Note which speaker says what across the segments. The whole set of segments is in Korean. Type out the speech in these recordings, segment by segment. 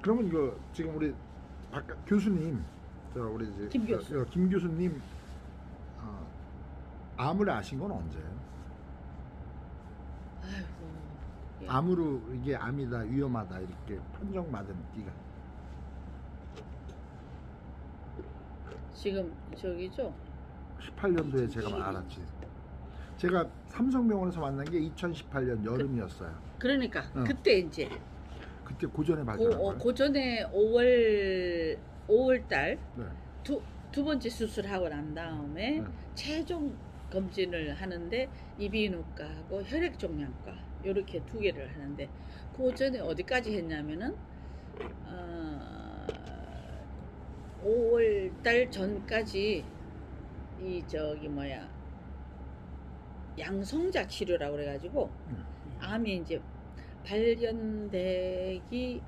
Speaker 1: 그러면 이거 지금 우리 박 교수님, 저 우리 이제
Speaker 2: 김 교수.
Speaker 1: 김 교수님 어, 암을 아신 건 언제예요?
Speaker 2: 아이고. 예.
Speaker 1: 암으로 이게 암이다, 위험하다 이렇게 판정받은 기간.
Speaker 2: 지금 저기죠?
Speaker 1: 18년도에 제가 알았지. 제가 삼성병원에서 만난 게 2018년 여름이었어요.
Speaker 2: 그러니까
Speaker 1: 어.
Speaker 2: 그때 이제
Speaker 1: 그때 고전에 발견한 거예요.
Speaker 2: 고전에 5월 달
Speaker 1: 네.
Speaker 2: 두 번째 수술하고 난 다음에
Speaker 1: 네.
Speaker 2: 최종 검진을 하는데 이비인후과하고 혈액종양과 이렇게 두 개를 하는데 그 전에 어디까지 했냐면은 5월 달 전까지 이 저기 뭐야 양성자 치료라고 그래가지고 암이 이제 발견되기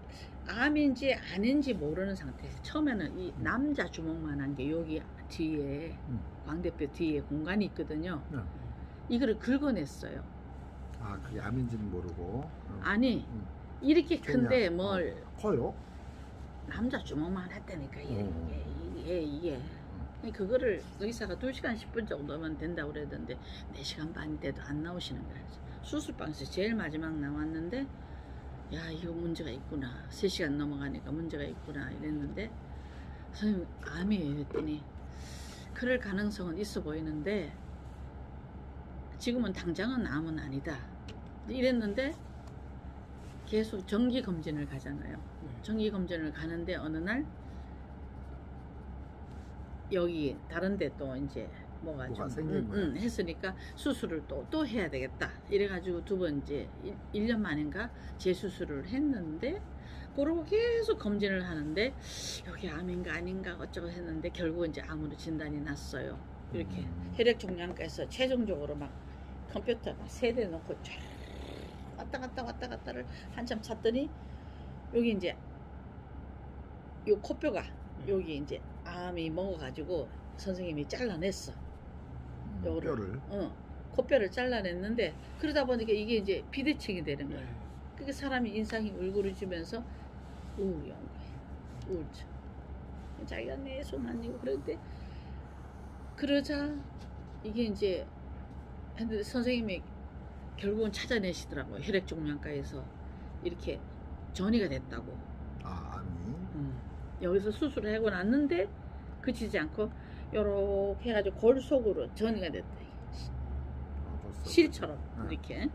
Speaker 2: 암인지 아닌지 모르는 상태에서 처음에는 이 남자 주먹만한 게 여기 뒤에 광대뼈 뒤에 공간이 있거든요.
Speaker 1: 네.
Speaker 2: 이거를 긁어냈어요.
Speaker 1: 아, 그게 암인지는 모르고.
Speaker 2: 아니 이렇게 큰데
Speaker 1: 종양.
Speaker 2: 뭘
Speaker 1: 커요?
Speaker 2: 남자 주먹만 했다니까 이게 그거를 의사가 2시간 10분 정도면 된다고 그러던데 4시간 반인데도 안 나오시는 거예요. 수술방에서 제일 마지막 나왔는데 야 이거 문제가 있구나, 3시간 넘어가니까 문제가 있구나 이랬는데 선생님 암이에요 했더니 그럴 가능성은 있어 보이는데 지금은 당장은 암은 아니다 이랬는데 계속 정기검진을 가잖아요. 정기검진을 가는데 어느 날 여기 다른데 또 이제 뭐가 좀
Speaker 1: 생긴 거야.
Speaker 2: 했으니까 수술을 또 해야 되겠다 이래가지고 두 번째 1년 만인가 재수술을 했는데 그러고 계속 검진을 하는데 여기 암인가 아닌가 어쩌고 했는데 결국 이제 암으로 진단이 났어요. 이렇게 혈액종양과에서 최종적으로 막 컴퓨터 막 세대 놓고 쫙 왔다 갔다를 한참 찾더니 여기 이제 요 코뼈가 여기 이제 암이 먹어가지고 선생님이 잘라냈어.
Speaker 1: 뼈를.
Speaker 2: 코뼈를 잘라냈는데 그러다 보니까 이게 이제 비대칭이 되는 거예요. 그게 사람이 인상이 울그러지면서 우울이 온 거예요. 우울증. 자기가 내 손 아니고 그런데 그러자 이게 이제 했는데 선생님이 결국은 찾아내시더라고요. 혈액종양과에서 이렇게 전이가 됐다고.
Speaker 1: 아, 암이.
Speaker 2: 여기서 수술을 하고 났는데 그치지 않고 요렇게 해가지고 골 속으로 전이가 됐다. 실처럼 이렇게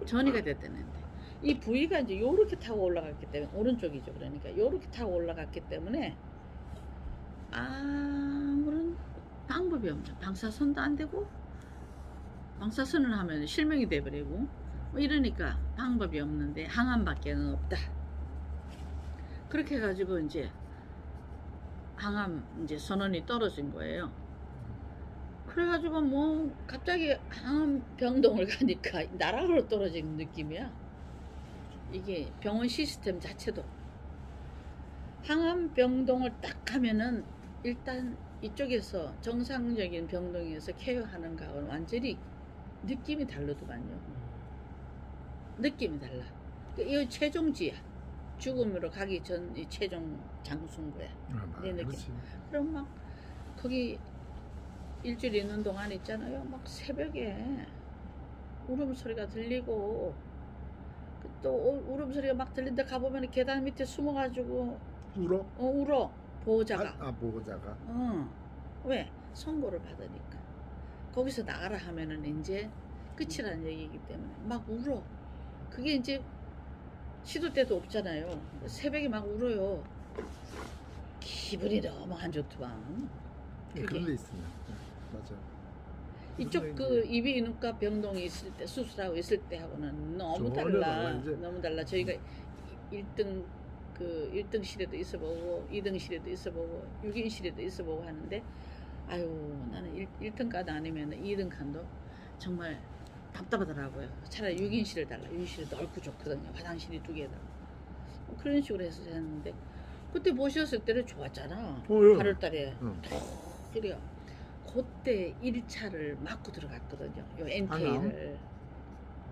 Speaker 2: 전이가 됐다는데 이 부위가 이제 요렇게 타고 올라갔기 때문에 오른쪽이죠. 그러니까 요렇게 타고 올라갔기 때문에 아무런 방법이 없죠. 방사선도 안 되고 방사선을 하면 실명이 돼버리고 뭐 이러니까 방법이 없는데 항암밖에는 없다. 그렇게 해가지고 이제 항암 이제 선언이 떨어진 거예요. 그래가지고 뭐 갑자기 항암 병동을 가니까 나락으로 떨어진 느낌이야. 이게 병원 시스템 자체도 항암 병동을 딱 가면은 일단 이쪽에서 정상적인 병동에서 케어하는 거하고는 완전히 느낌이 다르더만요. 느낌이 달라. 이 최종지야. 죽음으로 가기 전 이 최종 장소인 거야. 내 느낌.
Speaker 1: 그렇지.
Speaker 2: 그럼 막 거기 일주일 있는 동안 있잖아요. 막 새벽에 울음소리가 들리고 또 울음소리가 막 들린다 가보면 계단 밑에 숨어가지고
Speaker 1: 울어?
Speaker 2: 울어. 보호자가.
Speaker 1: 보호자가.
Speaker 2: 왜? 선고를 받으니까. 거기서 나가라 하면은 이제 끝이라는 얘기이기 때문에 막 울어. 그게 이제 시도 때도 없잖아요. 새벽에 막 울어요. 기분이 너무 안 좋더만.
Speaker 1: 그런 데 있으면. 맞아.
Speaker 2: 이쪽 그 이비인후과 병동에 있을 때 수술하고 있을 때 하고는 너무 달라. 너무 달라. 저희가 1등 그 1등실에도 있어보고 2등실에도 있어보고 6인실에도 있어보고 하는데 아유 나는 1등까지 아니면 2등 칸도 정말 답답하더라고요. 차라리 6인실을 달라. 6인실이 넓고 좋거든요. 화장실이 2개다. 그런 식으로 해서 했는데 그때 모셨을 때는 좋았잖아. 8월달에 그래요. 그때 1차를 맞고 들어갔거든요. 요 NK를.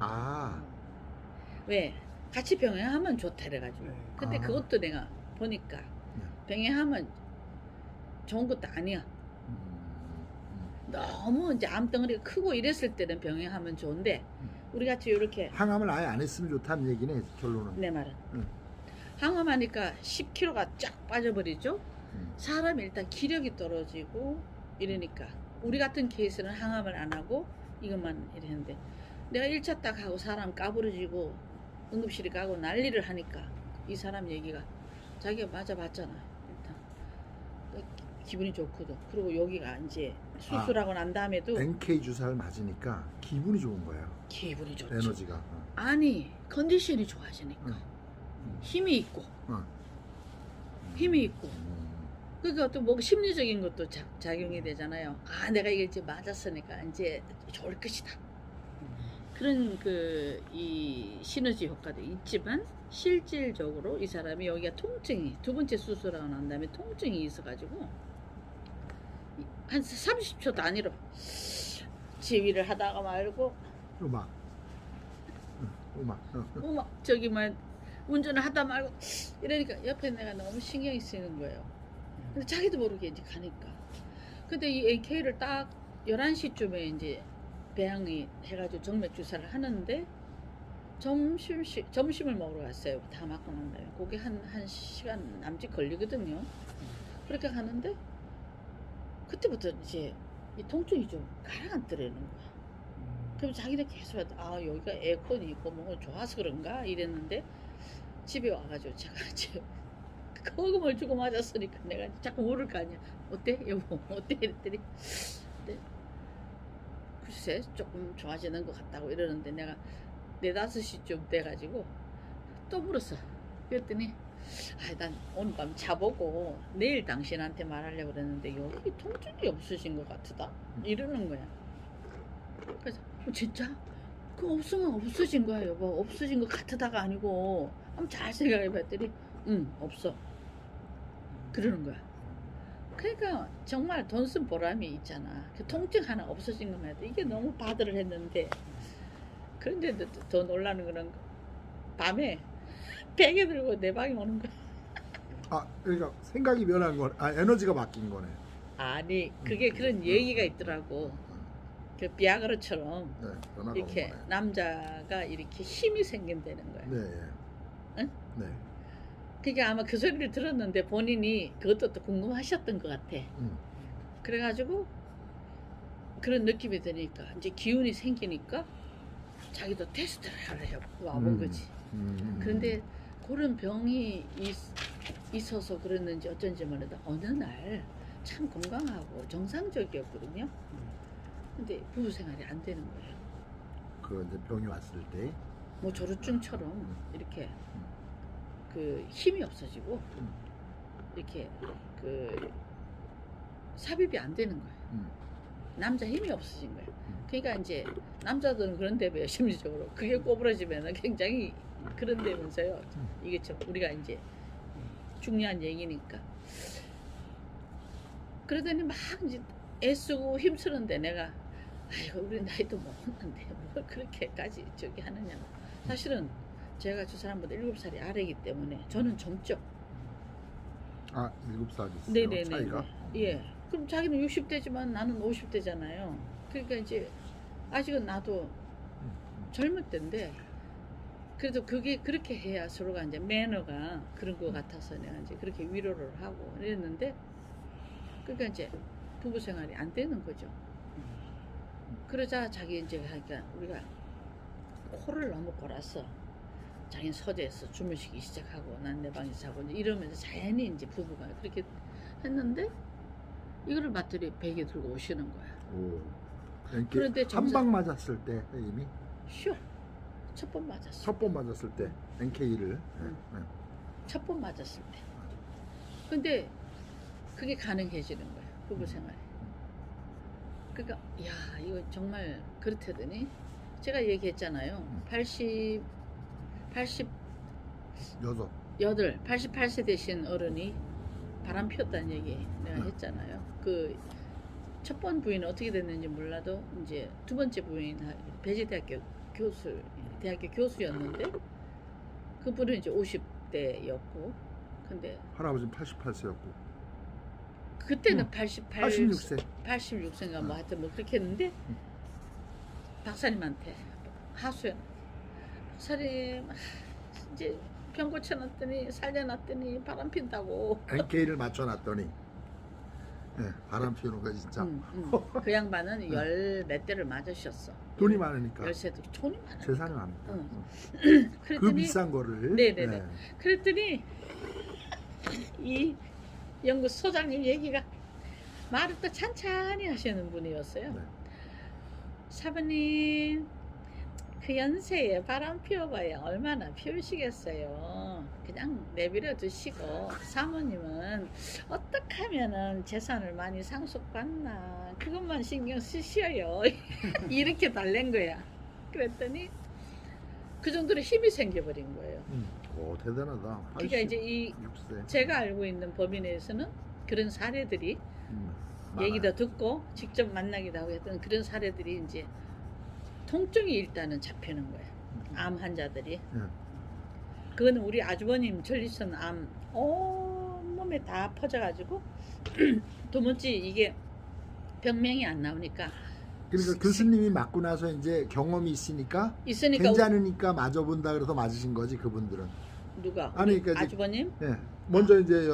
Speaker 1: 아.
Speaker 2: 왜? 같이 병행하면 좋다 그래가지고. 근데 그것도 내가 보니까 병행하면 좋은 것도 아니야. 너무 이제 암덩어리가 크고 이랬을 때는 병행하면 좋은데 우리 같이 이렇게
Speaker 1: 항암을 아예 안 했으면 좋다는 얘기네 결론은.
Speaker 2: 내 말은
Speaker 1: 응.
Speaker 2: 항암하니까 10kg가 쫙 빠져버리죠. 사람이 일단 기력이 떨어지고 이러니까 우리 같은 케이스는 항암을 안 하고 이것만 이랬는데 내가 1차 딱 하고 사람 까부러지고 응급실에 가고 난리를 하니까 이 사람 얘기가 자기가 맞아봤잖아. 일단 기분이 좋거든. 그리고 여기가 이제 수술하고 난 다음에도
Speaker 1: NK 주사를 맞으니까 기분이 좋은 거예요.
Speaker 2: 기분이 좋죠.
Speaker 1: 에너지가.
Speaker 2: 아니 컨디션이 좋아지니까 힘이 있고 힘이 있고 그러니까 또 뭐 심리적인 것도 작용이 되잖아요. 아 내가 이게 이제 맞았으니까 이제 좋을 것이다. 그런 그 이 시너지 효과도 있지만 실질적으로 이 사람이 여기가 통증이 두 번째 수술하고 난 다음에 통증이 있어가지고 한 30초 단위로 지휘를 하다가 말고
Speaker 1: 음악.
Speaker 2: 저기만 운전을 하다 말고 이러니까 옆에 내가 너무 신경이 쓰이는 거예요. 근데 자기도 모르게 이제 가니까. 근데 이 AK를 딱 11시쯤에 이제 배양이 해가지고 정맥 주사를 하는데 점심을 먹으러 갔어요. 다 맞고 난 다음에. 그게 한 시간 남짓 걸리거든요. 그렇게 가는데 그때부터 이제 이 통증이 좀 가라앉더라는 거야. 그럼 자기는 계속 아 여기가 에어컨이 있고 뭐 좋아서 그런가 이랬는데 집에 와가지고 제가 이제 거금을 주고 맞았으니까 내가 자꾸 물을 거 아니야. 어때 여보 어때 이랬더니 근데 글쎄 조금 좋아지는 것 같다고 이러는데 내가 4-5시쯤 돼가지고 또 물었어. 그랬더니 난 오늘 밤 자보고 내일 당신한테 말하려고 그랬는데 여기 통증이 없으신 것 같다 이러는 거야. 그래서 진짜? 그거 없으면 없어진 거야 여보. 없어진 것 같다가 아니고 한번 잘 생각해 봤더니 없어 그러는 거야. 그러니까 정말 돈 쓴 보람이 있잖아. 그 통증 하나 없어진 것만 해도 이게 너무 바들을 했는데 그런데 더 놀라는 거는 밤에 베개 들고 내 방에 오는 거야.
Speaker 1: 아 그러니까 생각이 변한 건 에너지가 바뀐 거네.
Speaker 2: 아니 그게 그런 얘기가 있더라고. 그 비아그라처럼
Speaker 1: 변화가
Speaker 2: 이렇게
Speaker 1: 온 거네.
Speaker 2: 남자가 이렇게 힘이 생긴다는 거야.
Speaker 1: 네.
Speaker 2: 응?
Speaker 1: 네.
Speaker 2: 그게 아마 그 소리를 들었는데 본인이 그것도 또 궁금하셨던 것 같아. 그래가지고 그런 느낌이 드니까 이제 기운이 생기니까 자기도 테스트를 하려고 와본 거지. 그런데 그런 병이 있어서 그랬는지 어쩐지 몰라도 어느 날 참 건강하고 정상적이었거든요. 근데 부부 생활이 안 되는 거예요.
Speaker 1: 그 이제 병이 왔을 때
Speaker 2: 뭐 조루증처럼 이렇게 그 힘이 없어지고 이렇게 그 삽입이 안 되는 거예요. 남자 힘이 없어진 거예요. 그러니까 이제 남자들은 그런데 왜 심리적으로 그게 꼬부러지면 굉장히 그런데면서요. 이게 참 우리가 이제 중요한 얘기니까. 그러더니 막 이제 애쓰고 힘쓰는데 내가 아이고 우리 나이도 먹었는데 뭘 그렇게까지 저기 하느냐. 사실은 제가 저 사람보다 7살이 아래이기 때문에 저는 젊죠.
Speaker 1: 아 7살 있어요.
Speaker 2: 네네네.
Speaker 1: 차이가?
Speaker 2: 예. 그럼 자기는 60대지만 나는 50대잖아요. 그러니까 이제 아직은 나도 젊을 때인데 그래도 그게 그렇게 해야 서로가 이제 매너가 그런 것 같아서 내가 이제 그렇게 위로를 하고 이랬는데 그러니까 이제 부부 생활이 안 되는 거죠. 그러자 자기 이제 하니까 우리가 코를 너무 골았어. 자기는 서재에서 주무시기 시작하고 난 내 방에서 자고 이제 이러면서 자연히 이제 부부가 그렇게 했는데 이거를 맞들이 베개 들고 오시는 거야.
Speaker 1: 오.
Speaker 2: 그런데
Speaker 1: 한 방 맞았을 때 이미
Speaker 2: 쉬어. 첫 번 맞았어.
Speaker 1: 첫 번 맞았을 때 NK를
Speaker 2: 첫 번 맞았을 때. 근데 그게 가능해지는 거야. 부부 생활에. 그러니까 야 이거 정말 그렇다더니 제가 얘기했잖아요. 88세 되신 어른이 바람 피웠다는 얘기 내가 했잖아요. 그 첫 번 부인은 어떻게 됐는지 몰라도 이제 두 번째 부인 배재대학교 대학교 교수였는데 그분은 이제 50대였고 근데
Speaker 1: 할아버지는 88세였고
Speaker 2: 그때는 88,
Speaker 1: 86세.
Speaker 2: 86세인가 뭐 하여튼 뭐 그렇게 했는데 박사님한테 하수연 박사님 이제 병 고쳐놨더니 살려놨더니 바람 핀다고
Speaker 1: NK를 맞춰놨더니 바람 피우는 거 진짜
Speaker 2: 그 양반은 열 몇 대를 맞으셨어.
Speaker 1: 돈이 많으니까
Speaker 2: 열쇠도 돈이 많으니까
Speaker 1: 재산이 많으니까 그
Speaker 2: 그랬더니
Speaker 1: 비싼 거를
Speaker 2: 네네네. 그랬더니 이 연구 소장님 얘기가 말을 또 찬찬히 하시는 분이었어요.
Speaker 1: 네.
Speaker 2: 사부님 그 연세에 바람 피워봐야 얼마나 피우시겠어요. 그냥 내버려 두시고 사모님은 어떻게 하면은 재산을 많이 상속받나 그것만 신경 쓰셔요. 이렇게 달랜 거야. 그랬더니 그 정도로 힘이 생겨버린 거예요.
Speaker 1: 오 대단하다.
Speaker 2: 그러니까 이제 이
Speaker 1: 86세.
Speaker 2: 제가 알고 있는 법인에서는 그런 사례들이 얘기도 듣고 직접 만나기도 하고 했던 그런 사례들이 이제 통증이 일단은 잡히는 거예요. 암 환자들이. 그거는 우리 아주버님 전립선 암 온몸에 다 퍼져가지고 도무지 이게 병명이 안 나오니까.
Speaker 1: 그러니까 교수님이 맞고 나서 이제 경험이 있으니까 괜찮으니까 맞아본다 그래서 맞으신 거지 그분들은.
Speaker 2: 누가?
Speaker 1: 아니 그러니까
Speaker 2: 아주버님?
Speaker 1: 네. 먼저 이제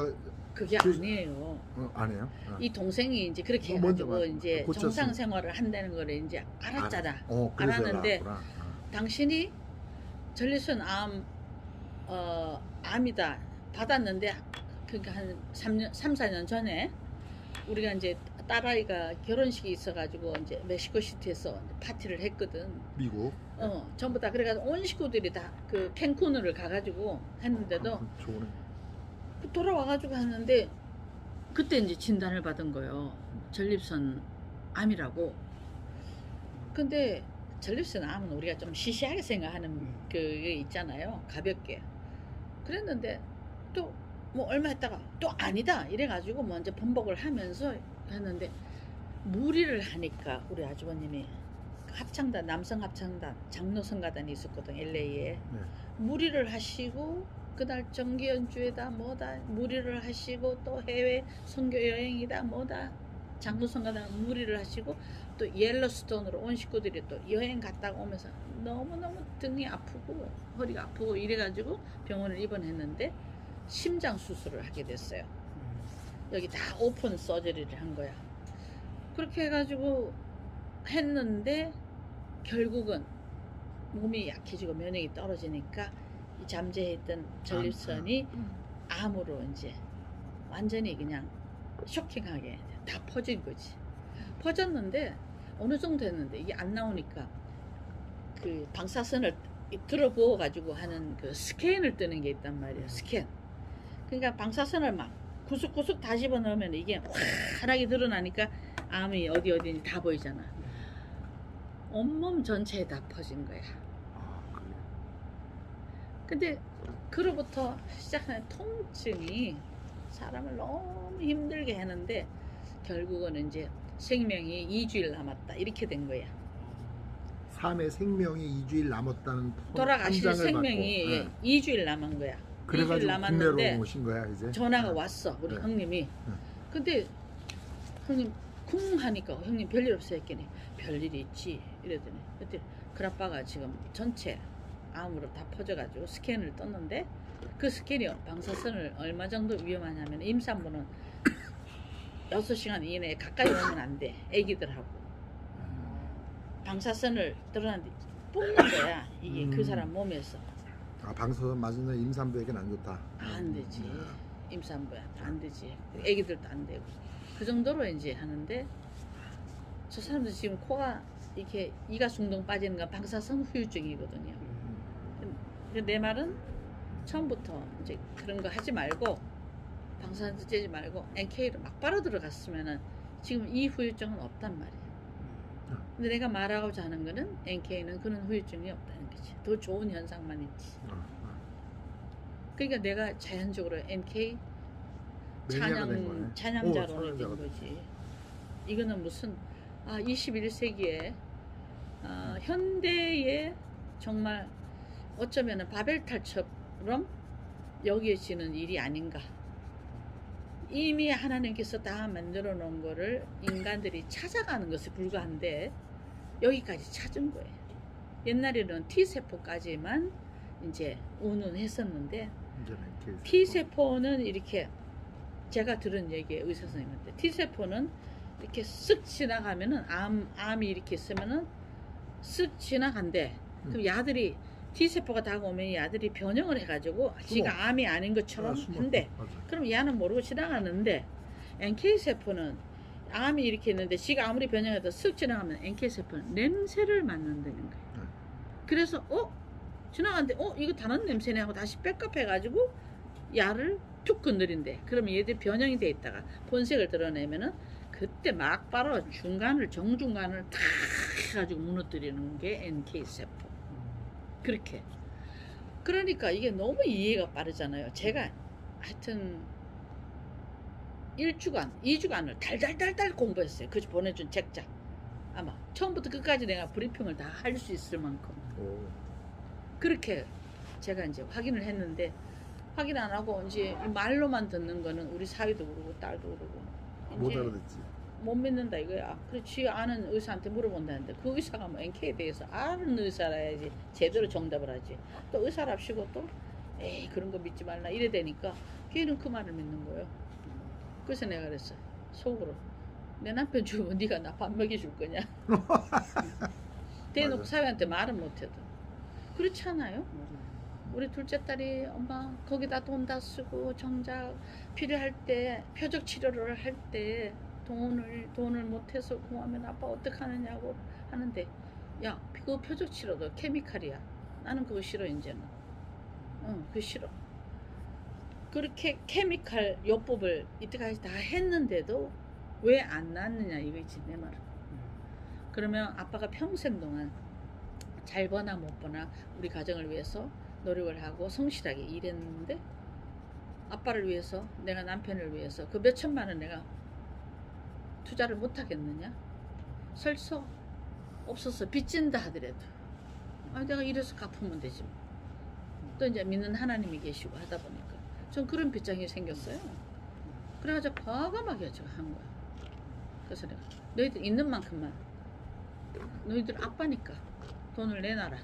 Speaker 2: 그게 아니에요.
Speaker 1: 안 해요?
Speaker 2: 이 동생이 이제 그렇게 해가지고 이제 정상 생활을 한다는 거를 이제 알았잖아. 알았는데 당신이 전립선 암이다 받았는데 그러니까 한 3, 4년 전에 우리가 이제 딸아이가 결혼식이 있어가지고 이제 멕시코시티에서 파티를 했거든.
Speaker 1: 미국.
Speaker 2: 전부 다 그래가지고 온 식구들이 다 그 캔쿤을 가가지고 했는데도
Speaker 1: 좋네.
Speaker 2: 돌아와가지고 하는데 그때 이제 진단을 받은 거예요. 전립선 암이라고. 근데 전립선 암은 우리가 좀 시시하게 생각하는 그게 있잖아요. 가볍게. 그랬는데 또 뭐 얼마 있다가 또 아니다 이래가지고 먼저 번복을 하면서 했는데 무리를 하니까 우리 아주버님이 합창단 남성 합창단 장로성가단이 있었거든 LA에. 무리를 하시고 그날 정기 연주에다 뭐다 무리를 하시고 또 해외 선교 여행이다 뭐다 장로성가단 무리를 하시고 또 옐로스톤으로 온 식구들이 또 여행 갔다가 오면서 너무너무 등이 아프고 허리가 아프고 이래가지고 병원을 입원했는데 심장 수술을 하게 됐어요. 여기 다 오픈 서저리를 한 거야. 그렇게 해가지고 했는데 결국은 몸이 약해지고 면역이 떨어지니까 이 잠재했던 전립선이 암으로 이제 완전히 그냥 쇼킹하게 다 퍼진 거지. 퍼졌는데 어느 정도 했는데 이게 안 나오니까 그 방사선을 들어부어 가지고 하는 그 스캔을 뜨는 게 있단 말이에요. 스캔. 그러니까 방사선을 막 구석구석 다 집어넣으면 이게 환하게 드러나니까 암이 어디인지 다 보이잖아. 온몸 전체에 다 퍼진 거야. 근데 그로부터 시작하는 통증이 사람을 너무 힘들게 하는데 결국은 이제 생명이 2주일 남았다 이렇게 된 거야.
Speaker 1: 삶의 생명이 2주일 남았다는
Speaker 2: 돌아가실 생명이 2주일 남은 거야.
Speaker 1: 그래가지고
Speaker 2: 2주일 남았는데
Speaker 1: 국내로 오신 거야 이제.
Speaker 2: 전화가 왔어 우리 형님이. 근데 형님 쿵 하니까 형님 별일 없어요 했더니 별일이 있지 이러더니 그때 그라빠가 지금 전체 암으로 다 퍼져가지고 스캔을 떴는데 그 스캔이 방사선을 얼마 정도 위험하냐면 임산부는 6시간 이내에 가까이 오면 안 돼. 애기들하고 방사선을 들어놨는데 뽑는 거야 이게 그 사람 몸에서.
Speaker 1: 방사선 맞으면 임산부에게는 안 좋다.
Speaker 2: 안 되지. 임산부한테 안 되지. 애기들도 안 되고 그 정도로 이제 하는데 저 사람들 지금 코가 이렇게 이가 숭덩 빠지는 건 방사선 후유증이거든요. 내 말은 처음부터 이제 그런 거 하지 말고 방사선 쬐지 말고 NK를 막 빨아 들어갔으면은 지금 이 후유증은 없단 말이에요. 근데 내가 말하고자 하는 거는 NK는 그런 후유증이 없다는 거지. 더 좋은 현상만 있지. 그러니까 내가 자연적으로 NK 찬양자로 된 거지. 이거는 무슨 21세기에 현대의 정말 어쩌면은 바벨탑처럼 여겨지는 일이 아닌가. 이미 하나님께서 다 만들어 놓은 거를 인간들이 찾아가는 것에 불과한데 여기까지 찾은 거예요. 옛날에는 T세포까지만 이제 운운했었는데 T세포는 이렇게 제가 들은 얘기예요. 의사 선생님한테. T세포는 이렇게 쓱 지나가면은 암이 이렇게 있으면은 쓱 지나간대. 그럼 야들이 T세포가 다가오면 야들이 변형을 해가지고 지가 암이 아닌 것처럼 한대. 그럼 야는 모르고 지나가는데 NK세포는 암이 이렇게 있는데 지가 아무리 변형해도 쓱 지나가면 NK세포는 냄새를 맡는다는 거예요. 그래서 지나갔는데 이거 다른 냄새네 하고 다시 백업 해가지고 야를 툭 건드린대. 그러면 얘들 변형이 돼 있다가 본색을 드러내면은 그때 막바로 정중간을 탁 해가지고 무너뜨리는 게 NK세포. 그렇게. 그러니까 이게 너무 이해가 빠르잖아요. 제가 하여튼 1주간, 2주간을 달달달달 공부했어요. 그저 보내준 책자. 아마 처음부터 끝까지 내가 브리핑을 다 할 수 있을 만큼. 그렇게 제가 이제 확인을 했는데 확인 안 하고 이제 말로만 듣는 거는 우리 사위도 그러고 딸도 그러고
Speaker 1: 못 알아듣지.
Speaker 2: 못 믿는다 이거야. 그렇지 아는 의사한테 물어본다는데 그 의사가 뭐 NK에 대해서 아는 의사라야지 제대로 정답을 하지. 또 의사랍시고 또 에이 그런 거 믿지 말라 이래 되니까 걔는 그 말을 믿는 거예요. 그래서 내가 그랬어 속으로 내 남편 죽으면 네가 나 밥 먹여줄 거냐. 대놓고 사위한테 말은 못해도 그렇지 않아요? 우리 둘째 딸이 엄마 거기다 돈 다 쓰고 정작 필요할 때 표적 치료를 할 때 돈을 못해서 구하면 아빠 어떡하느냐고 하는데 야 그 표적 치료도 케미칼이야. 나는 그거 싫어 이제는. 그거 싫어. 그렇게 케미칼 요법을 이때까지 다 했는데도 왜 안 낫느냐 이거지 내 말은. 그러면 아빠가 평생 동안 잘 버나 못 버나 우리 가정을 위해서 노력을 하고 성실하게 일했는데 아빠를 위해서 내가 남편을 위해서 그 몇 천만 원 내가 투자를 못 하겠느냐? 설서 없어서 빚진다 하더라도 내가 이래서 갚으면 되지 뭐. 또 이제 믿는 하나님이 계시고 하다 보니까 전 그런 빚장이 생겼어요. 그래가지고 과감하게 제가 한 거야. 그래서 내가 너희들 있는 만큼만 너희들 아빠니까 돈을 내놔라.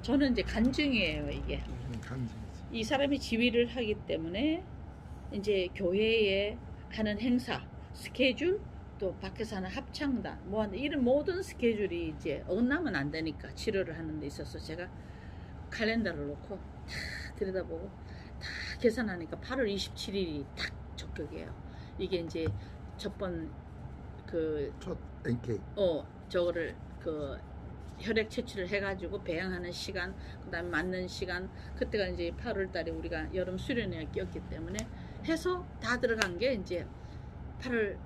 Speaker 2: 저는 이제 간증이에요 이게.
Speaker 1: 간증이지.
Speaker 2: 이 사람이 지휘를 하기 때문에 이제 교회에 하는 행사 스케줄 또 밖에서 하는 합창단 뭐 이런 모든 스케줄이 이제 어긋나면 안 되니까 치료를 하는 데 있어서 제가 칼렌더를 놓고 다 들여다보고 다 계산하니까 8월 27일이 딱 적격이에요. 이게 이제 첫
Speaker 1: NK.
Speaker 2: 저거를 혈액 채취를 해가지고 배양하는 시간, 그 다음에 맞는 시간, 그때가 이제 8월 달에 우리가 여름 수련회가 끼었기 때문에 해서 다 들어간 게 이제 8월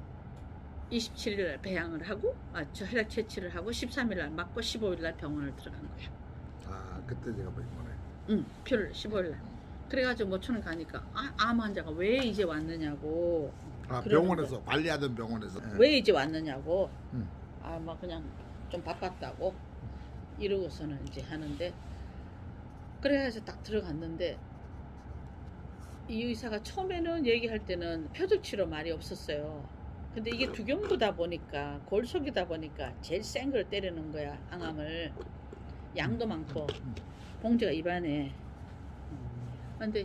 Speaker 2: 27일 날 배양을 하고, 저 혈액 채취를 하고 13일 날 맞고 15일 날 병원을 들어간 거야.
Speaker 1: 그때 제가 본 거네.
Speaker 2: 응, 표를 15일 날. 그래가지고 모처럼 가니까 암 환자가 왜 이제 왔느냐고.
Speaker 1: 병원에서 관리하던 병원에서
Speaker 2: 왜 이제 왔느냐고. 막 그냥 좀 바빴다고 이러고서는 이제 하는데 그래서 딱 들어갔는데 이 의사가 처음에는 얘기할 때는 표적치료 말이 없었어요. 근데 이게 두경부다 보니까 골속이다 보니까 제일 센 걸 때리는 거야. 항암을 양도 많고 봉지가 입안에 근데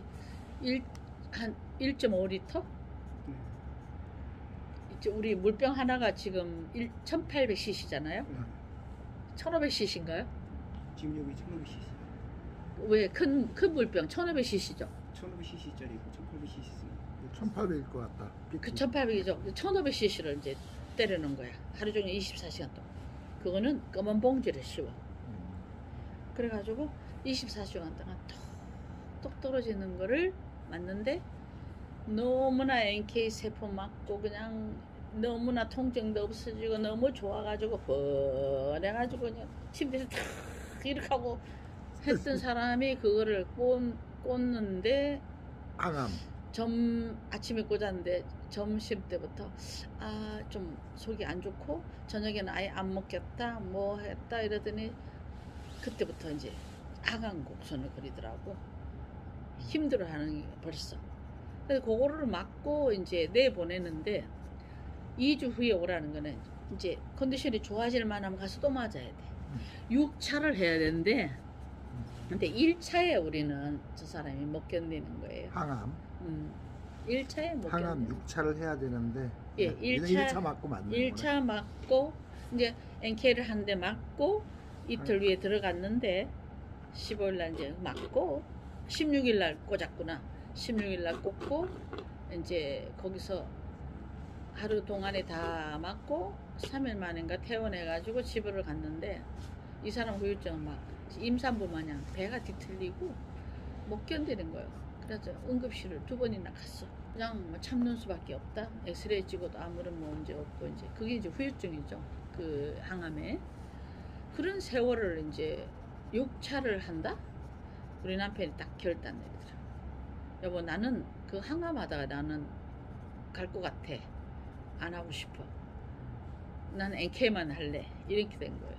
Speaker 2: 한 1.5리터? 이제 우리 물병 하나가 지금 1800cc잖아요. 1500cc인가요?
Speaker 3: 지금 여기 1500cc.
Speaker 2: 왜 큰 물병 1500cc죠?
Speaker 3: 1500cc짜리고 1800cc.
Speaker 1: 1800일 것 같다.
Speaker 2: 그 1800이죠. 1500cc를 이제 때리는 거야. 하루 종일 24시간 동안. 그거는 검은 봉지를 씌워. 그래가지고 24시간 동안 톡 떨어지는 거를 맞는데 너무나 NK 세포 맞고 그냥 너무나 통증도 없어지고 너무 좋아가지고 뻔해가지고 그냥 침대에서 탁 이렇게 하고 했던 사람이 그거를 꽂는데
Speaker 1: 항암.
Speaker 2: 아침에 꽂았는데 점심 때부터 좀 속이 안 좋고 저녁에는 아예 안 먹겠다 뭐 했다 이러더니 그때부터 이제 항암 곡선을 그리더라고. 힘들어하는 게 벌써. 그래서 그거를 맞고 이제 내보내는데 2주 후에 오라는 거는 이제 컨디션이 좋아질 만하면 가서 또 맞아야 돼. 6차를 해야 되는데 근데 1차에 우리는 저 사람이 못 견디는 거예요.
Speaker 1: 항암.
Speaker 2: 1차에 못
Speaker 1: 항암
Speaker 2: 견디는
Speaker 1: 6차를 해야 되는데
Speaker 2: 예,
Speaker 1: 1차 맞고 맞는
Speaker 2: 1차 맞고 이제 NK를 한 대 맞고 이틀 위에 들어갔는데 15일 날 이제 맞고 16일 날 꽂았구나. 16일 날 꽂고 이제 거기서 하루 동안에 다 맞고 3일 만인가 퇴원해가지고 집으로 갔는데 이 사람 후유증은 막 임산부 마냥 배가 뒤틀리고 못 견디는 거예요. 그래서 응급실을 2번이나 갔어. 그냥 뭐 참는 수밖에 없다. 엑스레이 찍어도 아무런 문제 없고 이제 그게 이제 후유증이죠. 그 항암에 그런 세월을 이제 6차를 한다. 우리 남편이 딱 결단 내리더라. 여보 나는 그 항암하다가 나는 갈 것 같아. 안 하고 싶어. 나는 NK만 할래. 이렇게 된 거예요.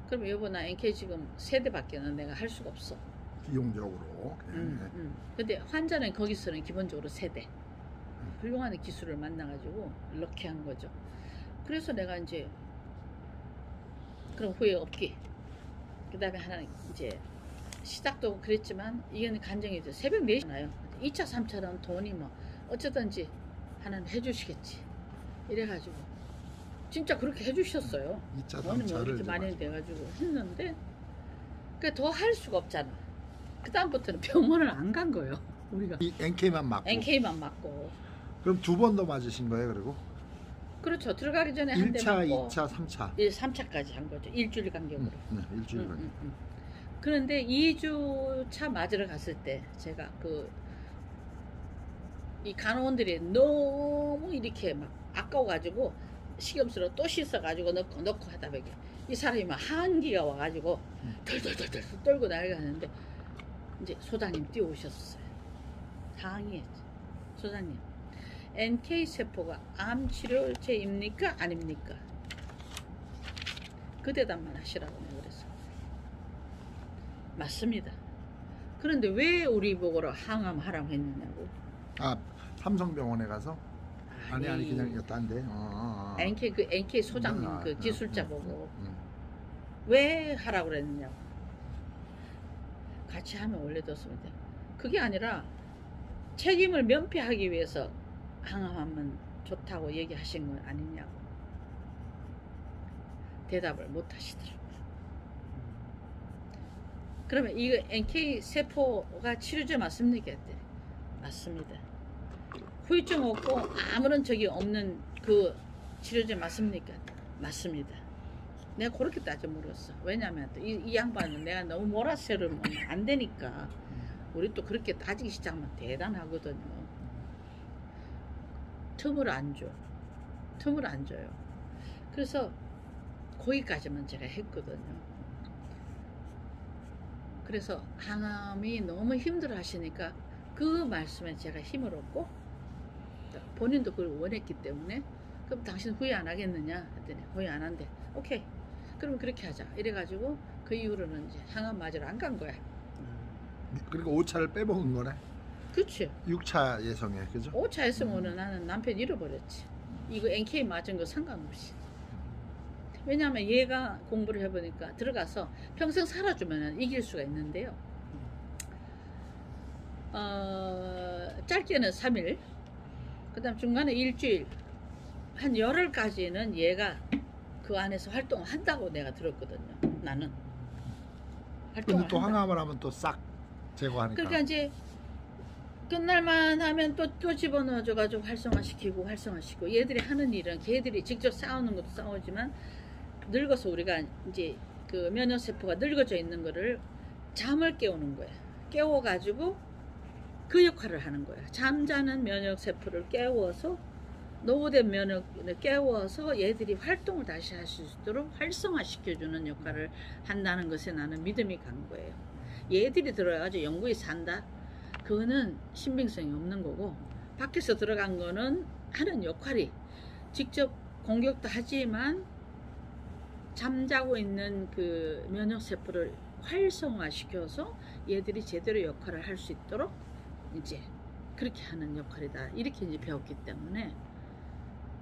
Speaker 2: 그럼 여보 나 NK 지금 3대밖에는 내가 할 수가 없어.
Speaker 1: 비용적으로.
Speaker 2: 근데 환자는 거기서는 기본적으로 3대. 훌륭한 기술을 만나가지고 이렇게 한 거죠. 그래서 내가 이제 그럼 후회 없기. 그 다음에 하나는 이제 시작도 그랬지만 이건 간정이 돼. 새벽 4시 나요. 2차 3차는 돈이 뭐 어쩌든지 하나는 해주시겠지. 이래가지고 진짜 그렇게 해주셨어요.
Speaker 1: 2차
Speaker 2: 돈이 뭐
Speaker 1: 3차를
Speaker 2: 이렇게 많이 돼가지고 했는데 그 더 할 수가 없잖아. 그 다음부터는 병원을 안 간 거예요. 우리가
Speaker 1: 이 NK만 맞고.
Speaker 2: NK만 맞고.
Speaker 1: 그럼 2번 더 맞으신 거예요, 그리고?
Speaker 2: 그렇죠. 들어가기 전에 한 대
Speaker 1: 1차,
Speaker 2: 맞고
Speaker 1: 2차, 3차.
Speaker 2: 3차까지 한 거죠. 일주일 간격으로.
Speaker 1: 일주일 간격.
Speaker 2: 그런데 2주차 맞으러 갔을 때 제가 이 간호원들이 너무 이렇게 막 아까워가지고 식염수로 또 씻어가지고 넣고 하다 보니 이 사람이 막 한기가 와가지고 덜덜덜덜 떨고 날아가는데 이제 소장님 뛰어오셨어요. 항의했죠. 소장님 NK세포가 암치료제입니까? 아닙니까? 그 대답만 하시라고 내가 그랬어. 맞습니다. 그런데 왜 우리 보고로 항암하라고 했느냐고.
Speaker 1: 아, 삼성병원에 가서? 아니 그냥 딴데.
Speaker 2: NK 소장님 그 기술자 보고 왜 하라고 그랬느냐고. 같이 하면 원래뒀으면 돼. 그게 아니라 책임을 면피하기 위해서 항암하면 좋다고 얘기하신 건 아니냐고. 대답을 못 하시더라고요. 그러면 이거 NK 세포가 치료제 맞습니까? 했더니 맞습니다. 후유증 없고 아무런 적이 없는 그 치료제 맞습니까? 맞습니다. 내가 그렇게 따져 물었어. 왜냐면 또 이 양반은 내가 너무 몰아세우면 안 되니까. 우리 또 그렇게 따지기 시작하면 대단하거든요. 틈을 안 줘. 틈을 안 줘요. 그래서 거기까지만 제가 했거든요. 그래서 항암이 너무 힘들어 하시니까 그 말씀에 제가 힘을 얻고 본인도 그걸 원했기 때문에 그럼 당신 후회 안 하겠느냐 했더니 후회 안 한대. 오케이 그럼 그렇게 하자 이래가지고 그 이후로는 이제 항암 맞으러 안 간 거야.
Speaker 1: 그리고 5차를 빼먹은 거네.
Speaker 2: 그치.
Speaker 1: 6차 예성에 그죠?
Speaker 2: 5차 했으면 나는 남편 잃어버렸지. 이거 NK 맞은 거 상관없이. 왜냐하면 얘가 공부를 해보니까 들어가서 평생 살아주면 이길 수가 있는데요. 짧게는 3일, 그 다음 중간에 일주일, 한 열흘까지는 얘가 그 안에서 활동을 한다고 내가 들었거든요. 나는.
Speaker 1: 근데 또 항암을 하면 또 싹 제거하니까.
Speaker 2: 그러니까 이제 끝날만 하면 또 집어넣어줘가지고 활성화시키고 얘들이 하는 일은 걔들이 직접 싸우는 것도 싸우지만 늙어서 우리가 이제 그 면역세포가 늙어져 있는 거를 잠을 깨우는 거야. 깨워가지고 그 역할을 하는 거야. 잠자는 면역세포를 깨워서 노후된 면역을 깨워서 얘들이 활동을 다시 할 수 있도록 활성화시켜주는 역할을 한다는 것에 나는 믿음이 간 거예요. 얘들이 들어가가지고 영구히 산다? 그거는 신빙성이 없는 거고 밖에서 들어간 거는 하는 역할이 직접 공격도 하지만 잠자고 있는 그 면역세포를 활성화시켜서 얘들이 제대로 역할을 할 수 있도록 이제 그렇게 하는 역할이다. 이렇게 이제 배웠기 때문에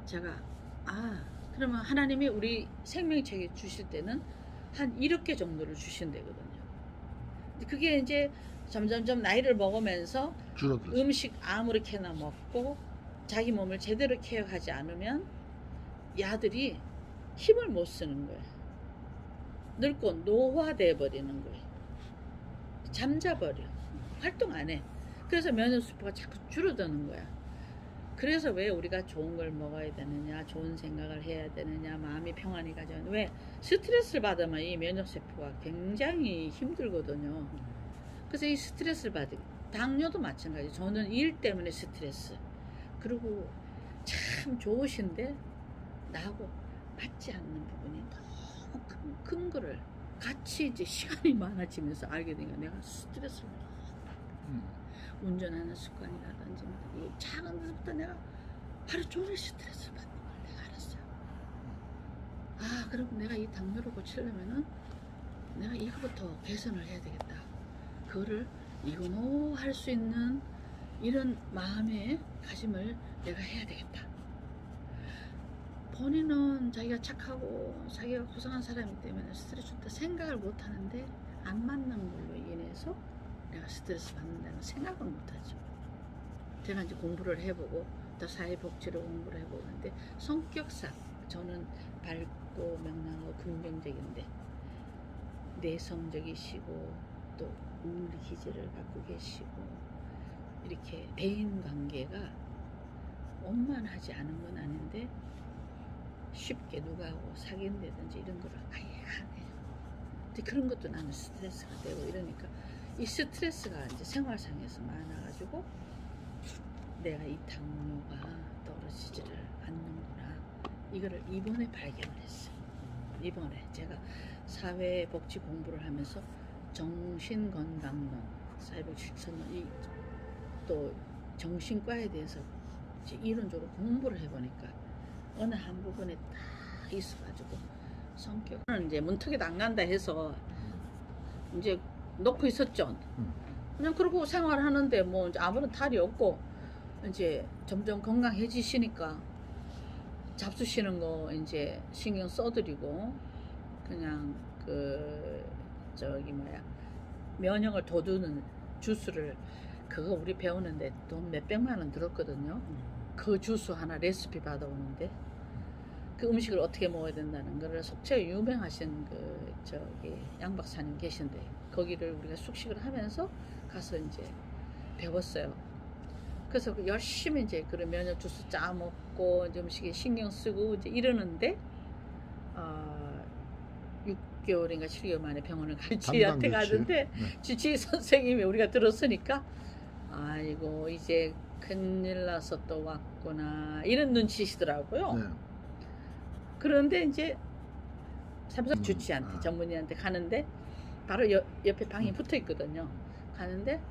Speaker 2: 제가 그러면 하나님이 우리 생명책에 주실 때는 한 1억 개 정도를 주신대거든요. 그게 이제 점점점 나이를 먹으면서
Speaker 1: 줄어들었어.
Speaker 2: 음식 아무렇게나 먹고 자기 몸을 제대로 케어하지 않으면 야들이 힘을 못 쓰는 거예요. 늙고 노화돼 버리는 거예요. 잠자버려. 활동 안 해. 그래서 면역수포가 자꾸 줄어드는 거야. 그래서 왜 우리가 좋은 걸 먹어야 되느냐, 좋은 생각을 해야 되느냐, 마음이 평안히 가져야 되느냐. 왜? 스트레스를 받으면 이 면역세포가 굉장히 힘들거든요. 그래서 이 스트레스를 받으 당뇨도 마찬가지. 저는 일 때문에 스트레스. 그리고 참 좋으신데 나하고 맞지 않는 부분이 너무 큰 거를 같이 이제 시간이 많아지면서 알게 되니까 내가 스트레스를 운전하는 습관이라든지 이 작은 것부터 내가 하루 종일 스트레스를 받는 걸 내가 알았어요. 그럼 내가 이 당뇨를 고치려면은 내가 이거부터 개선을 해야 되겠다. 그거를 이거노 할 수 있는 이런 마음의 가짐을 내가 해야 되겠다. 본인은 자기가 착하고 자기가 고상한 사람이기 때문에 스트레스 준다 생각을 못 하는데 안 맞는 걸로 인해서 내가 스트레스 받는다는 생각을 못 하죠. 제가 이제 공부를 해보고 또 사회복지를 공부를 해보는데 성격상 저는 밝고 명랑하고 긍정적인데 내성적이시고 또 우울 기질을 갖고 계시고 이렇게 대인관계가 원만하지 않은 건 아닌데 쉽게 누구하고 사귄다든지 이런 거를 아예 안 해요. 근데 그런 것도 나는 스트레스가 되고 이러니까 이 스트레스가 이제 생활상에서 많아가지고 내가 이 당뇨가 떨어지지를 않는구나. 이거를 이번에 발견을 했어요. 이번에 제가 사회복지 공부를 하면서 정신건강론, 사회복지 실천론, 또 정신과에 대해서 이제 이론적으로 공부를 해보니까 어느 한 부분에 딱 있어가지고 성격은 이제 문턱에도 안 간다 해서 이제 놓고 있었죠. 그냥 그러고 생활하는데 뭐 이제 아무런 탈이 없고 이제 점점 건강해지시니까 잡수시는 거 이제 신경 써드리고 그냥 면역을 돋우는 주스를 그거 우리 배우는데 돈 몇백만 원 들었거든요. 그 주스 하나 레시피 받아오는데 그 음식을 어떻게 먹어야 된다는 거를 속초에 유명하신 양 박사님 계신데 거기를 우리가 숙식을 하면서 가서 이제 배웠어요. 그래서 열심히 이제 그런 면역 주스 짜 먹고 이제 음식에 신경 쓰고 이제 이러는데 6개월인가 7개월 만에 병원을 지한테 가는데 주치 선생님이 우리가 들었으니까 아이고 이제 큰일 나서 또 왔구나 이런 눈치시더라고요. 네. 그런데 이제 삼성 주치한테 전문의한테 가는데 바로 옆에 방이 붙어 있거든요. 가는데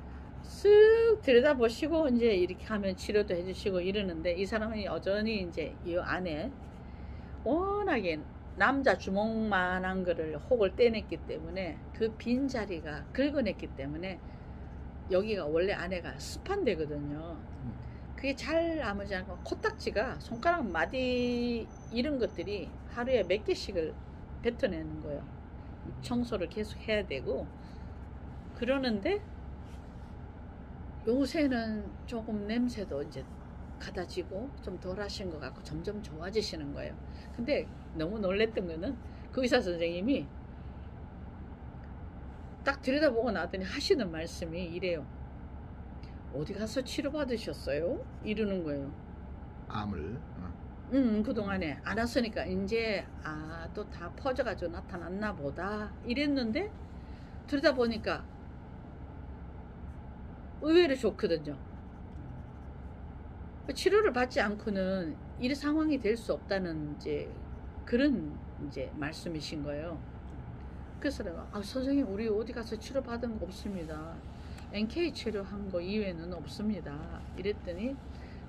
Speaker 2: 쓱 들여다보시고 이제 이렇게 하면 치료도 해주시고 이러는데 이 사람이 여전히 이제 이 안에 워낙에 남자 주먹만한 거를 혹을 떼냈기 때문에 그 빈자리가 긁어냈기 때문에 여기가 원래 안에가 습한 데거든요. 그게 잘 아무지 않고 코딱지가 손가락 마디 이런 것들이 하루에 몇 개씩을 뱉어내는 거예요. 청소를 계속 해야 되고 그러는데 요새는 조금 냄새도 이제 가다지고 좀 덜 하신 것 같고 점점 좋아지시는 거예요. 근데 너무 놀랬던 거는 그 의사 선생님이 딱 들여다보고 나더니 하시는 말씀이 이래요. 어디 가서 치료받으셨어요? 이러는 거예요.
Speaker 1: 암을?
Speaker 2: 그동안에 안 왔으니까 이제 또 다 퍼져가지고 나타났나 보다 이랬는데 들여다보니까 의외로 좋거든요. 치료를 받지 않고는 이 상황이 될 수 없다는 이제 그런 이제 말씀이신 거예요. 그래서 내가 선생님 우리 어디 가서 치료 받은 거 없습니다. NK 치료한 거 이외에는 없습니다. 이랬더니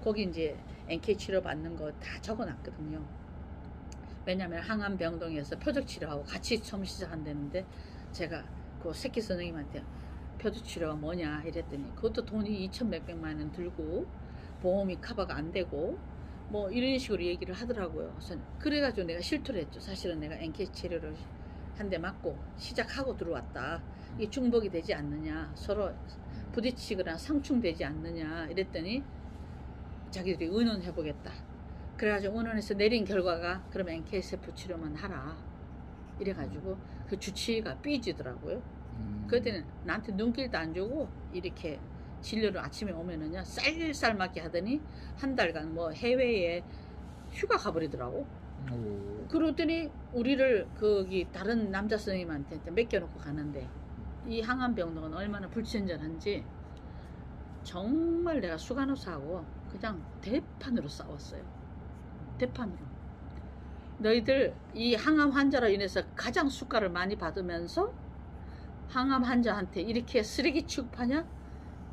Speaker 2: 거기 이제 NK 치료 받는 거 다 적어놨거든요. 왜냐면 항암병동에서 표적 치료하고 같이 처음 시작한다는데 제가 그 새끼 선생님한테 표적 치료가 뭐냐 이랬더니 그것도 돈이 2천 몇백만 원 들고 보험이 커버가 안 되고 뭐 이런 식으로 얘기를 하더라고요. 그래가지고 내가 실토를 했죠. 사실은 내가 NK 치료를 한 대 맞고 시작하고 들어왔다. 이게 중복이 되지 않느냐, 서로 부딪히거나 상충되지 않느냐 이랬더니 자기들이 의논해보겠다. 그래가지고 의논해서 내린 결과가 그럼 NKSF 치료만 하라 이래가지고 그 주치의가 삐지더라고요. 그때는 나한테 눈길도 안 주고 이렇게 진료를 아침에 오면은요 쌀쌀맞게 하더니 한 달간 뭐 해외에 휴가 가버리더라고. 그러더니 우리를 거기 다른 남자 선생님한테 맡겨놓고 가는데 이 항암병동은 얼마나 불친절한지 정말 내가 수간호사하고 그냥 대판으로 싸웠어요. 대판으로. 너희들 이 항암 환자로 인해서 가장 수가를 많이 받으면서 항암 환자한테 이렇게 쓰레기 취급하냐?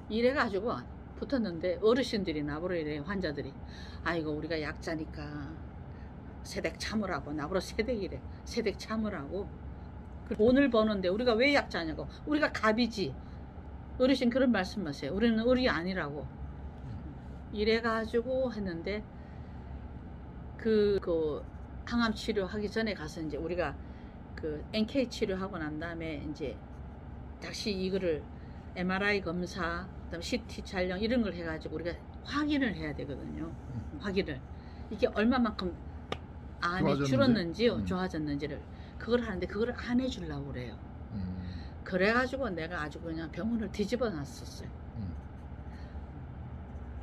Speaker 2: 이래가지고 붙었는데 어르신들이 나보러 이래. 환자들이 아이고 우리가 약자니까 세댁 참으라고. 나보러 세댁이래. 세댁 참으라고. 돈을 버는데 우리가 왜 약자냐고. 우리가 갑이지. 어르신 그런 말씀하세요. 우리는 을이 아니라고. 이래가지고 했는데 그 항암 치료하기 전에 가서 이제 우리가 그 NK 치료하고 난 다음에 이제 다시 이거를 MRI 검사, 그다음 CT 촬영 이런 걸 해가지고 우리가 확인을 해야 되거든요. 확인을 이게 얼마만큼 암이 줄었는지요, 좋아졌는지를 그걸 하는데 그걸 안 해주려고 그래요. 그래가지고 내가 아주 그냥 병원을 뒤집어 놨었어요.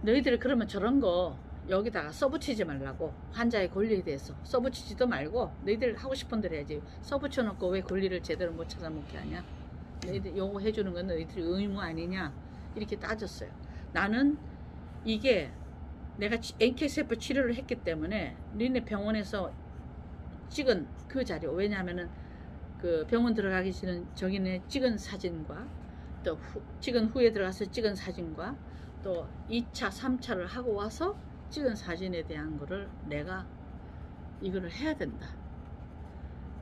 Speaker 2: 너희들이 그러면 저런 거 여기다가 써붙이지 말라고. 환자의 권리에 대해서 써붙이지도 말고 너희들 하고 싶은 대로 해야지. 써붙여놓고 왜 권리를 제대로 못 찾아먹게 하냐. 너희들 요거 해주는 건 너희들이 의무 아니냐 이렇게 따졌어요. 나는 이게 내가 NKSF 치료를 했기 때문에 니네 병원에서 찍은 그 자료, 왜냐하면은 그 병원 들어가기 전에 찍은 사진과 또 찍은 후에 들어가서 찍은 사진과 또 2차, 3차를 하고 와서 찍은 사진에 대한 거를 내가 이거를 해야 된다.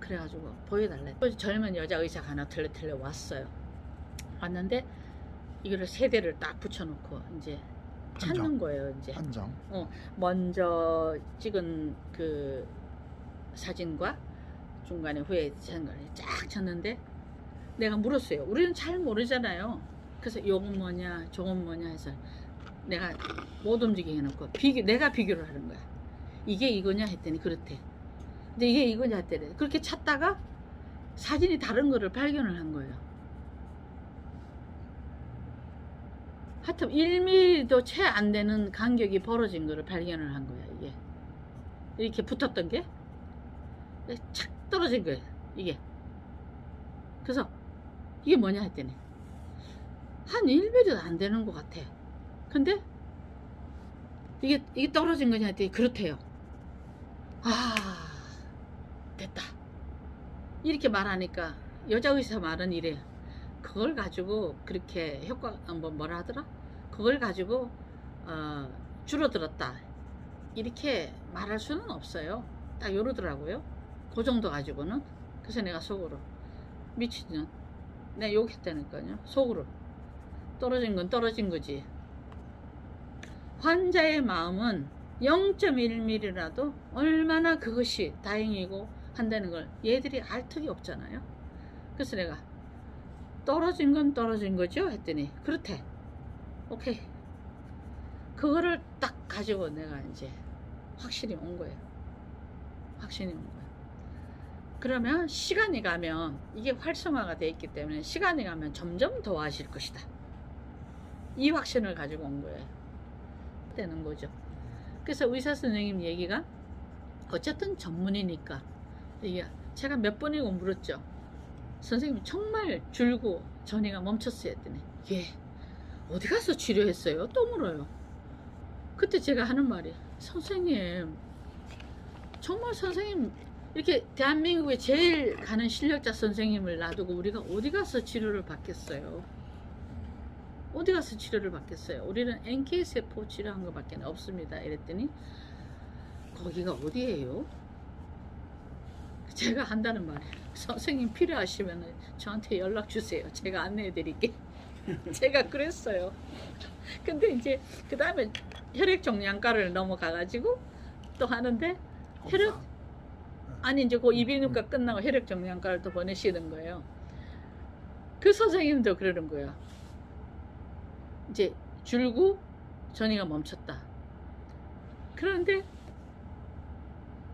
Speaker 2: 그래가지고 보여달래. 젊은 여자 의사가 하나 털레 왔어요. 왔는데 이거를 세 대를 딱 붙여놓고 이제 찾는 거예요. 이제
Speaker 1: 한 장.
Speaker 2: 먼저 찍은 그 사진과 중간에 후에 생각을 쫙 쳤는데 내가 물었어요. 우리는 잘 모르잖아요. 그래서 요건 뭐냐 저건 뭐냐 해서 내가 못 움직이게 해놓고 내가 비교를 하는 거야. 이게 이거냐 했더니 그렇대. 근데 이게 이거냐 했더니 그렇게 찾다가 사진이 다른 거를 발견을 한 거예요. 하여튼 1mm도 채 안 되는 간격이 벌어진 거를 발견을 한 거야. 이게 이렇게 붙었던 게 착 떨어진 거예요. 이게. 그래서 이게 뭐냐 했더니 한 1mm도 안 되는 것 같아. 근데 이게 떨어진 거냐 했더니 그렇대요. 아, 됐다. 이렇게 말하니까 여자 의사 말은 이래요. 그걸 가지고 그렇게 효과 뭐라 하더라? 그걸 가지고 줄어들었다 이렇게 말할 수는 없어요. 딱 이러더라고요. 그 정도 가지고는. 그래서 내가 속으로 미친년 내가 욕했다니까요. 속으로 떨어진 건 떨어진 거지. 환자의 마음은 0.1mm라도 얼마나 그것이 다행이고 한다는 걸 얘들이 알 턱이 없잖아요. 그래서 내가 떨어진 건 떨어진 거죠 했더니 그렇대. 오케이. 그거를 딱 가지고 내가 이제 확신이 온 거예요. 확신이 온 거예요. 그러면 시간이 가면 이게 활성화가 되어 있기 때문에 시간이 가면 점점 더워질 것이다. 이 확신을 가지고 온 거예요. 되는 거죠. 그래서 의사 선생님 얘기가 어쨌든 전문이니까 이게 제가 몇 번이고 물었죠. 선생님 정말 줄고 전이가 멈췄어요 했더니 예 어디 가서 치료했어요? 또 물어요. 그때 제가 하는 말이 선생님 정말 선생님 이렇게 대한민국에 제일 가는 실력자 선생님을 놔두고 우리가 어디 가서 치료를 받겠어요? 어디 가서 치료를 받겠어요? 우리는 NK세포 치료한 것밖에 없습니다. 이랬더니 거기가 어디예요? 제가 한다는 말이에요. 선생님 필요하시면 저한테 연락 주세요. 제가 안내해 드릴게. 제가 그랬어요. 근데 이제 그 다음에 혈액종양과를 넘어가가지고 또 하는데 혈액 아니 이제 그 이비인후과 끝나고 혈액종양과를 또 보내시는 거예요. 그 선생님도 그러는 거예요. 이제 줄구 전이가 멈췄다. 그런데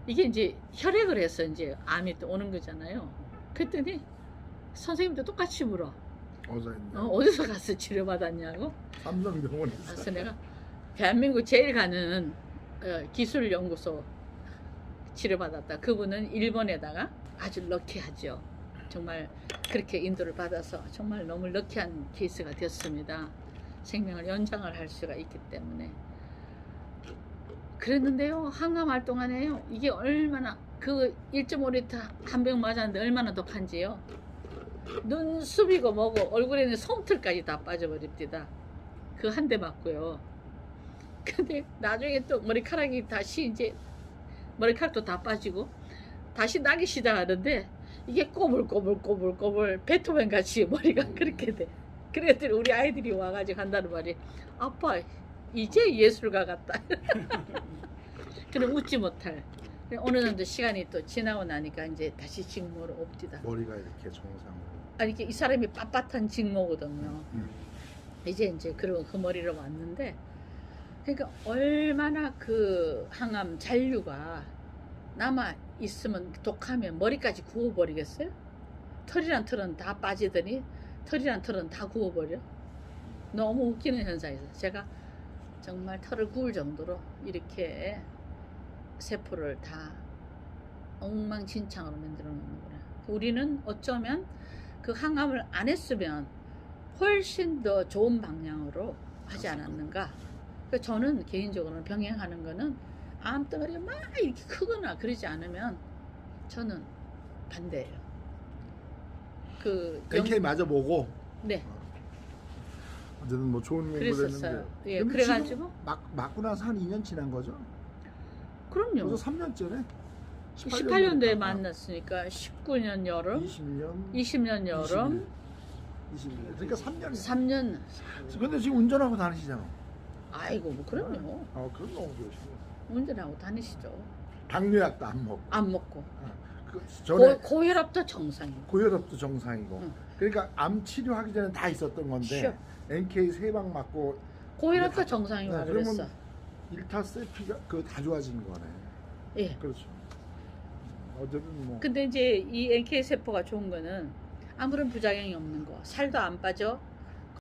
Speaker 2: 이게 이제 혈액을 해서 이제 암이 또 오는 거잖아요. 그랬더니 선생님도 똑같이 물어. 어디서 가서 치료받았냐고?
Speaker 1: 삼성병원에서.
Speaker 2: 그래서 내가 대한민국 제일 가는 기술연구소 치료받았다. 그분은 일본에다가 아주 럭키하죠. 정말 그렇게 인도를 받아서 정말 너무 럭키한 케이스가 됐습니다. 생명을 연장을 할 수가 있기 때문에. 그랬는데요, 항암 활동하네요. 이게 얼마나 그 1.5리터 한 병 맞았는데 얼마나 독한지요. 눈썹이고 뭐고 얼굴에는 솜털까지 다 빠져버립니다. 그 한 대 맞고요. 근데 나중에 또 머리카락이 다시 이제 머리카락도 다 빠지고 다시 나기 시작하는데 이게 꼬불꼬불 베토벤 같이 머리가 그렇게 돼. 그랬더니 우리 아이들이 와가지고 한다는 말이 아빠 이제 예술가 같다. 그럼 웃지 못할. 어느 정도 시간이 또 지나고 나니까 이제 다시 직모로 옵디다.
Speaker 1: 머리가 이렇게 정상으로.
Speaker 2: 아니 이게 이 사람이 빳빳한 직모거든요. 이제 그런 그 머리로 왔는데, 그러니까 얼마나 그 항암 잔류가 남아 있으면 독하면 머리까지 구워버리겠어요? 털이란 털은 다 빠지더니 털이란 털은 다 구워버려. 너무 웃기는 현상이었어요. 제가 정말 털을 구울 정도로 이렇게 세포를 다 엉망진창으로 만들어 놓는구나. 우리는 어쩌면 그 항암을 안 했으면 훨씬 더 좋은 방향으로 하지 않았는가. 저는 개인적으로는 병행하는 거는 암덩어리가 막 이렇게 크거나 그러지 않으면 저는 반대예요. 그
Speaker 1: NK 맞아보고.
Speaker 2: 네.
Speaker 1: 어쨌든 뭐 좋은 공부를 했는데.
Speaker 2: 예, 그래가지고
Speaker 1: 맞고 나서 한 2년 지난 거죠?
Speaker 2: 그럼요.
Speaker 1: 그래서 3년째네.
Speaker 2: 18년도에 만났으니까 19년 여름, 20년 여름,
Speaker 1: 21년. 그러니까 3년.
Speaker 2: 3년.
Speaker 1: 근데 지금 운전하고 다니시잖아.
Speaker 2: 아이고 뭐 그럼요.
Speaker 1: 그럼 너무 좋으시네.
Speaker 2: 운전하고 다니시죠.
Speaker 1: 당뇨약도 안 먹고.
Speaker 2: 안 먹고.
Speaker 1: 그 전에
Speaker 2: 고혈압도 정상이고.
Speaker 1: 고혈압도 정상이고.
Speaker 2: 응.
Speaker 1: 그러니까 암 치료하기 전에 다 있었던 건데
Speaker 2: 쉬어.
Speaker 1: NK 3방 맞고
Speaker 2: 고혈압도 정상이고 그랬어.
Speaker 1: 그러면 일타 세피가 그 다 좋아진 거네.
Speaker 2: 예.
Speaker 1: 그렇죠. 어쨌든 뭐.
Speaker 2: 근데 이제 이 NK 세포가 좋은 거는 아무런 부작용이 없는 거. 살도 안 빠져.